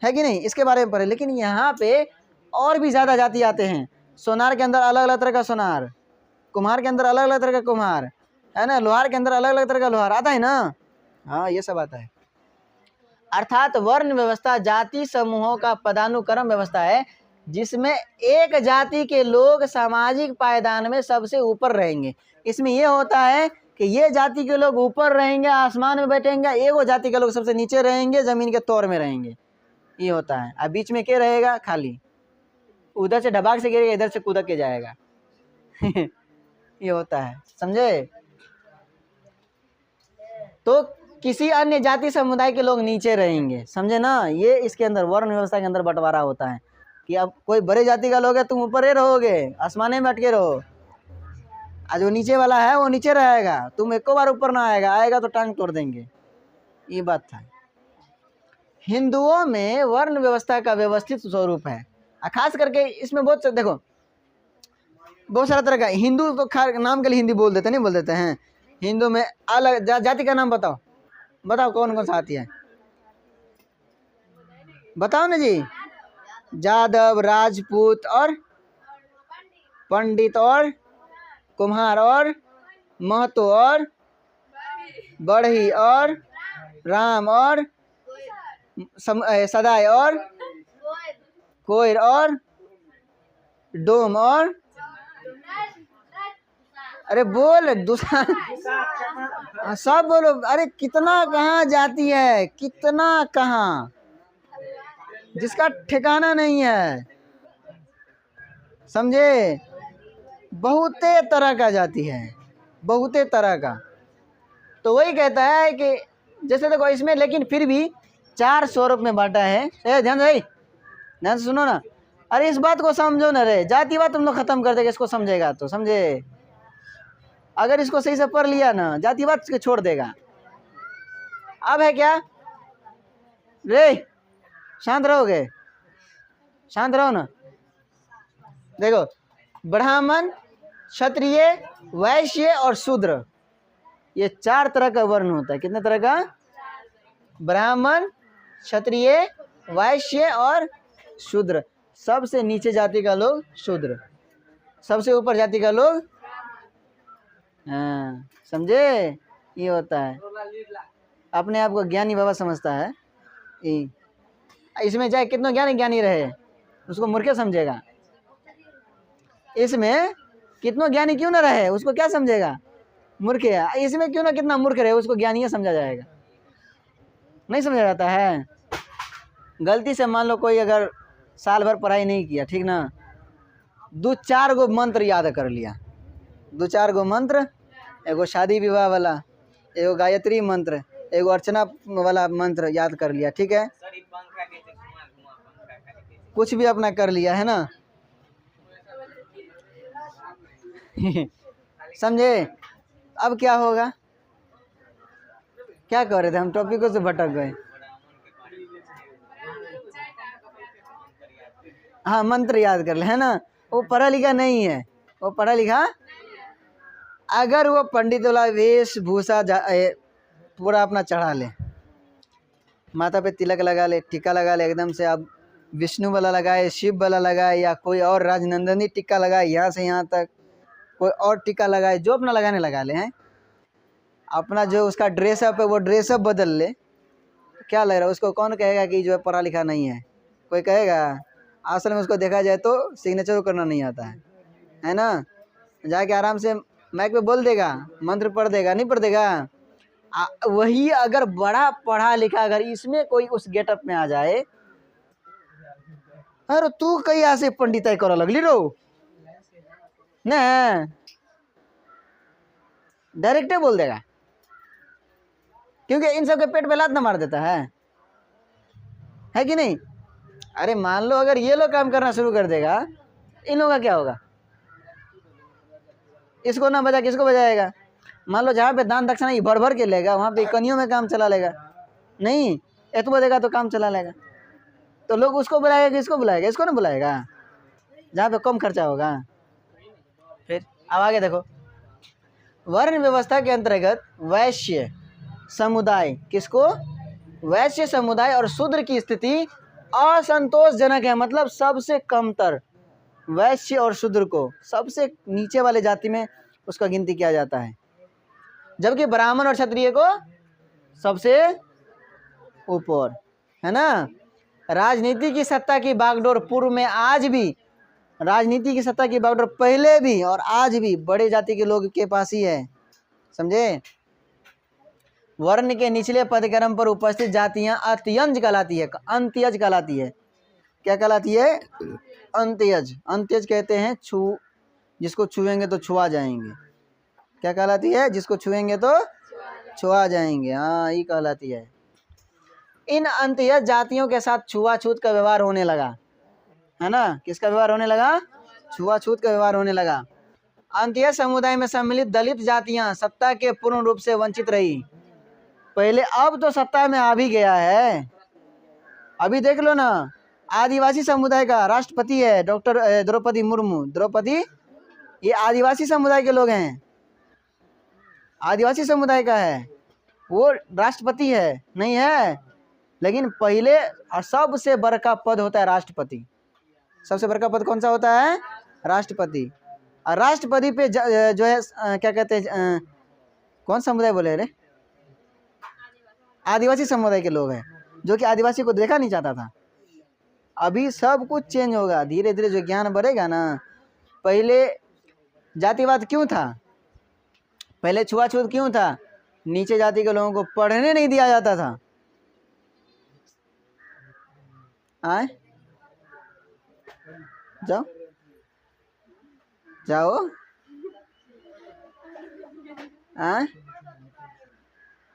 है कि नहीं, इसके बारे में पढ़े। लेकिन यहाँ पे और भी ज़्यादा जाति आते हैं। सोनार के अंदर अलग अलग तरह का सोनार, कुम्हार के अंदर अलग अलग तरह का कुम्हार, है ना, लोहार के अंदर अलग अलग तरह का लोहार आता है ना। हाँ, ये सब आता है। अर्थात वर्ण व्यवस्था जाति समूहों का पदानुक्रम व्यवस्था है, जिसमें एक जाति के लोग सामाजिक पायदान में सबसे ऊपर रहेंगे। इसमें यह होता है कि ये जाति के लोग ऊपर रहेंगे, आसमान में बैठेंगे, एगो जाति के लोग सबसे नीचे रहेंगे, जमीन के तौर में रहेंगे। ये होता है। अब बीच में क्या रहेगा? खाली, उधर से ढबाक से गिरेगा, इधर से कूदक के जाएगा। ये होता है, समझे? तो किसी अन्य जाति समुदाय के लोग नीचे रहेंगे, समझे ना? ये इसके अंदर वर्ण व्यवस्था के अंदर बंटवारा होता है कि अब कोई बड़े जाति का लोग है, तुम ऊपर ही रहोगे, आसमाने में अटके रहो। आज वो नीचे वाला है, वो नीचे रहेगा, तुम एक बार ऊपर ना आएगा, आएगा तो टांग तोड़ देंगे। ये बात था। हिंदुओं में वर्ण व्यवस्था का व्यवस्थित स्वरूप है। खास करके इसमें बहुत देखो, बहुत सारा तरह का हिंदू तो नाम के लिए हिंदी बोल देते नहीं, बोल देते हैं। हिंदू में अलग जाति का नाम बताओ, बताओ कौन कौन सा आती है, बताओ ना जी। जादव, राजपूत और पंडित और कुम्हार और महतो और बढ़ी और राम और सदाई और कोयर और डोम और, अरे बोल दूसरा सब बोलो। अरे कितना कहाँ जाती है, कितना कहाँ, जिसका ठिकाना नहीं है, समझे? बहुते तरह का जाति है, बहुते तरह का। तो वही कहता है कि जैसे देखो इसमें, लेकिन फिर भी 4 स्वरूप में बांटा है। ध्यान से सुनो ना। अरे इस बात को समझो ना रे, जातिवाद तुम लोग खत्म कर देगा, इसको समझेगा तो, समझे? अगर इसको सही से पढ़ लिया ना, जातिवाद के छोड़ देगा। अब है क्या रे, शांत रहोगे? शांत रहो ना। देखो, ब्राह्मण, क्षत्रिय, वैश्य और शूद्र, ये 4 तरह का वर्ण होता है। कितने तरह का? ब्राह्मण, क्षत्रिय, वैश्य और शूद्र। सबसे नीचे जाति का लोग शूद्र, सबसे ऊपर जाति का लोग, हाँ, समझे? ये होता है। अपने आप को ज्ञानी बाबा समझता है। इसमें चाहे कितना ज्ञानी रहे, उसको मूर्ख समझेगा। इसमें कितना ज्ञानी क्यों ना रहे, उसको क्या समझेगा, मूर्ख है। इसमें क्यों ना कितना मूर्ख रहे, उसको ज्ञानी समझा जाएगा, नहीं समझा जाता है। गलती से मान लो कोई अगर साल भर पढ़ाई नहीं किया, ठीक ना, 2-4 गो मंत्र याद कर लिया, 2-4 गो मंत्र, एगो शादी विवाह वाला, एगो गायत्री मंत्र, एगो अर्चना वाला मंत्र याद कर लिया, ठीक है, कुछ भी अपना कर लिया है ना। समझे। अब क्या होगा, क्या कह रहे थे हम, टॉपिकों से भटक गए। हाँ मंत्र याद कर ले, है ना। वो पढ़ा लिखा नहीं है, वो पढ़ा लिखा, अगर वो पंडित वाला वेशभूषा पूरा अपना चढ़ा ले, माथा पे तिलक लगा ले, टीका लगा ले एकदम से, अब विष्णु वाला लगाए, शिव वाला लगाए, या कोई और राजनंदनी टीका लगाए यहाँ से यहाँ तक, कोई और टीका लगाए, जो अपना लगाने लगा ले, हैं अपना जो उसका ड्रेसअप है वो ड्रेसअप बदल ले, तो क्या लग रहा है उसको, कौन कहेगा कि जो है पढ़ा लिखा नहीं है, कोई कहेगा। असल में उसको देखा जाए तो सिग्नेचर करना नहीं आता है ना। जाके आराम से माइक पे बोल देगा, मंत्र पढ़ देगा, नहीं पढ़ देगा। वही अगर बड़ा पढ़ा लिखा अगर इसमें कोई उस गेटअप में आ जाए, अरे तू कहीं ऐसे पंडिताई करो लगली रो न, डायरेक्ट बोल देगा, क्योंकि इन सब के पेट पे लात न मार देता है कि नहीं। अरे मान लो अगर ये लोग काम करना शुरू कर देगा, इन लोगों का क्या होगा, इसको ना बजा किसको बजाएगा। मान लो जहाँ पे दान दक्षिणा ही भर भर के लेगा, वहाँ पे कनियों में काम चला लेगा, नहीं एतबो देगा तो काम चला लेगा, तो लोग उसको बुलाएगा कि इसको बुलाएगा, इसको ना बुलाएगा, जहाँ पे कम खर्चा होगा। फिर अब आगे देखो, वर्ण व्यवस्था के अंतर्गत वैश्य समुदाय, किसको, वैश्य समुदाय और शूद्र की स्थिति असंतोषजनक है, मतलब सबसे कमतर, वैश्य और शूद्र को सबसे नीचे वाले जाति में उसका गिनती किया जाता है, जबकि ब्राह्मण और क्षत्रिय को सबसे ऊपर, है ना। राजनीति की सत्ता की बागडोर पूर्व में आज भी, राजनीति की सत्ता की बागडोर पहले भी और आज भी बड़े जाति के लोग के पास ही है, समझे। वर्ण के निचले पदक्रम पर उपस्थित जातियां अत्यंज कहलाती है, अंत्यज कहलाती है, क्या कहलाती है, अंत्यज। अंत्यज कहते हैं जिसको छुएंगे तो छुआ जाएंगे, क्या कहलाती है, जिसको छुएंगे तो छुआ जाएंगे, हाँ ये कहलाती है। इन अंत्यज जातियों के साथ छुआछूत का व्यवहार होने लगा, है ना, किसका व्यवहार होने लगा, छुआछूत का व्यवहार होने लगा। अंत्यज समुदाय में सम्मिलित दलित जातियां सत्ता के पूर्ण रूप से वंचित रही पहले, अब तो सत्ता में आ भी गया है। अभी देख लो ना, आदिवासी समुदाय का राष्ट्रपति है डॉक्टर द्रौपदी मुर्मू, द्रौपदी, ये आदिवासी समुदाय के लोग हैं, आदिवासी समुदाय का है, वो राष्ट्रपति है, नहीं है। लेकिन पहले और सबसे बड़का पद होता है राष्ट्रपति, सबसे बड़का पद कौन सा होता है, राष्ट्रपति। और राष्ट्रपति पे जो है क्या कहते हैं, कौन समुदाय बोले रे, आदिवासी समुदाय के लोग हैं, जो कि आदिवासी को देखा नहीं चाहता था। अभी सब कुछ चेंज होगा, धीरे धीरे जो ज्ञान बढ़ेगा ना। पहले जातिवाद क्यों था, पहले छुआछूत क्यों था, नीचे जाति के लोगों को पढ़ने नहीं दिया जाता था। आए जाओ जाओ, आए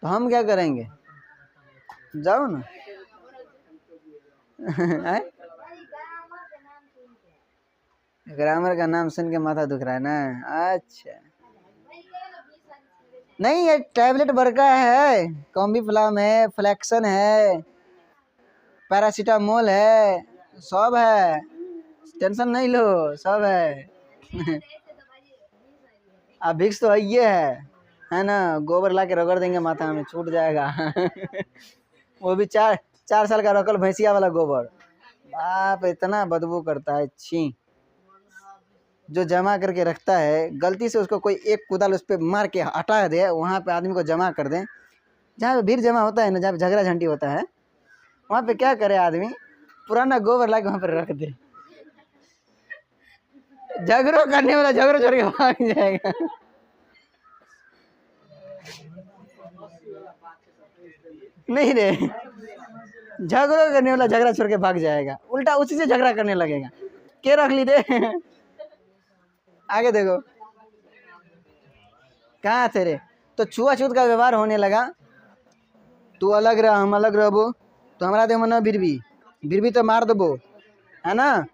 तो हम क्या करेंगे, जाओ ना। ग्रामर का नाम सुन के माथा दुख रहा है ना, अच्छा नहीं, ये टैबलेट बरका है, कॉम्बीफ्लाम है, फ्लेक्सन है, पैरासीटामोल है, सब है, टेंशन नहीं लो, सब है। अब विक्स तो ये है ना, गोबर ला के रगड़ देंगे माथा में, छूट जाएगा। वो भी 4 साल का रखल भैंसिया वाला गोबर, बाप इतना बदबू करता है, छी। जो जमा करके रखता है, गलती से उसको कोई एक कुदाल उस पर मार के हटा दे, वहाँ पे आदमी को जमा कर दें, जहाँ पे भीड़ जमा होता है ना, जहाँ पे झगड़ा झंटी होता है, वहाँ पे क्या करे आदमी, पुराना गोबर ला के वहाँ पर रख दे। झगड़ो करने वाला झगड़ो छोड़ के भाग जाएगा। नहीं रे, झगड़ो करने वाला झगड़ा छोड़ के भाग जाएगा, उल्टा उसी से झगड़ा करने लगेगा। के रख ली रे। आगे देखो कहाँ थे रे। तो छुआछूत का व्यवहार होने लगा। तू अलग रह, हम अलग रहबो, तो हमारा दे मना बिरबी तो मार देबो, है ना।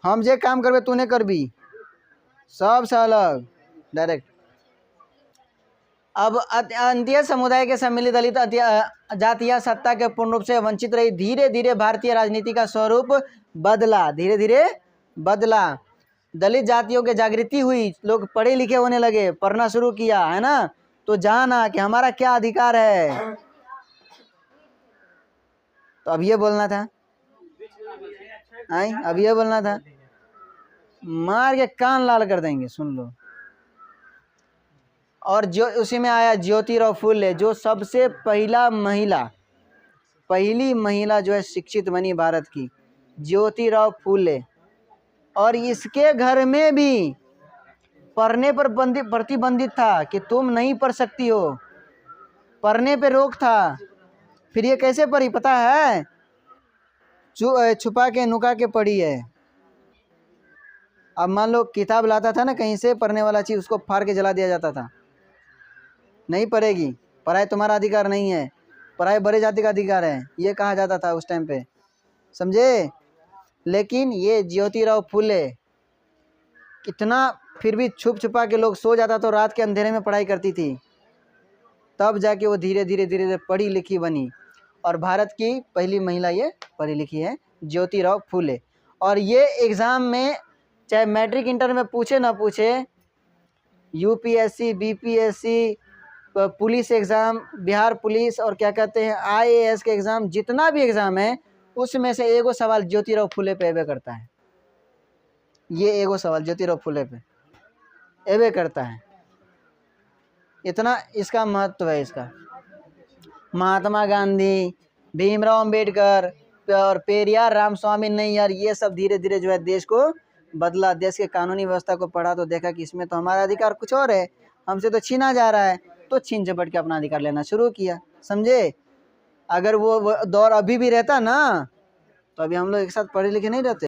हम जे काम करबे तू नहीं करबी, सबसे अलग डायरेक्ट। अब अंतीय समुदाय के सम्मिलित दलित जातीय सत्ता के पूर्ण रूप से वंचित रही। धीरे धीरे भारतीय राजनीति का स्वरूप बदला, धीरे धीरे बदला। दलित जातियों के जागृति हुई, लोग पढ़े लिखे होने लगे, पढ़ना शुरू किया, है ना। तो जाना कि हमारा क्या अधिकार है। तो अब ये बोलना था, अब ये बोलना था, मार के कान लाल कर देंगे, सुन लो। और जो उसी में आया ज्योतिराव फुले, जो सबसे पहली महिला जो है शिक्षित बनी भारत की, ज्योतिराव फुले। और इसके घर में भी पढ़ने पर प्रतिबंधित था कि तुम नहीं पढ़ सकती हो, पढ़ने पे रोक था। फिर ये कैसे पढ़ी पता है? छुपा के नुका के पढ़ी है। अब मान लो किताब लाता था ना कहीं से, पढ़ने वाला चीज़, उसको फाड़ के जला दिया जाता था। नहीं पढ़ेगी, पढ़ाई तुम्हारा अधिकार नहीं है, पढ़ाई बड़े जाति का अधिकार है, ये कहा जाता था उस टाइम पे, समझे। लेकिन ये ज्योतिराव फुले कितना, फिर भी छुप छुपा के लोग सो जाता तो रात के अंधेरे में पढ़ाई करती थी, तब जाके वो धीरे धीरे पढ़ी लिखी बनी। और भारत की पहली महिला ये पढ़ी लिखी है, ज्योतिराव फुले। और ये एग्ज़ाम में चाहे मैट्रिक इंटर में पूछे ना पूछे, UPSC, BPSC, police exam, Bihar police, और क्या कहते हैं आईएएस के एग्ज़ाम, जितना भी एग्ज़ाम है उसमें से एगो सवाल ज्योतिराव फुले पे एवे करता है। ये एगो सवाल ज्योतिराव फुले पे एवे करता है। इतना इसका महत्व है इसका। महात्मा गांधी, भीमराव अंबेडकर और पेरियार रामस्वामी नैयर, ये सब धीरे धीरे जो है देश को बदला। देश के कानूनी व्यवस्था को पढ़ा तो देखा कि इसमें तो हमारा अधिकार कुछ और है, हमसे तो छीना जा रहा है, तो छीन झपट के अपना अधिकार लेना शुरू किया, समझे। अगर वो दौर अभी भी रहता ना, तो अभी हम लोग एक साथ पढ़े लिखे नहीं रहते।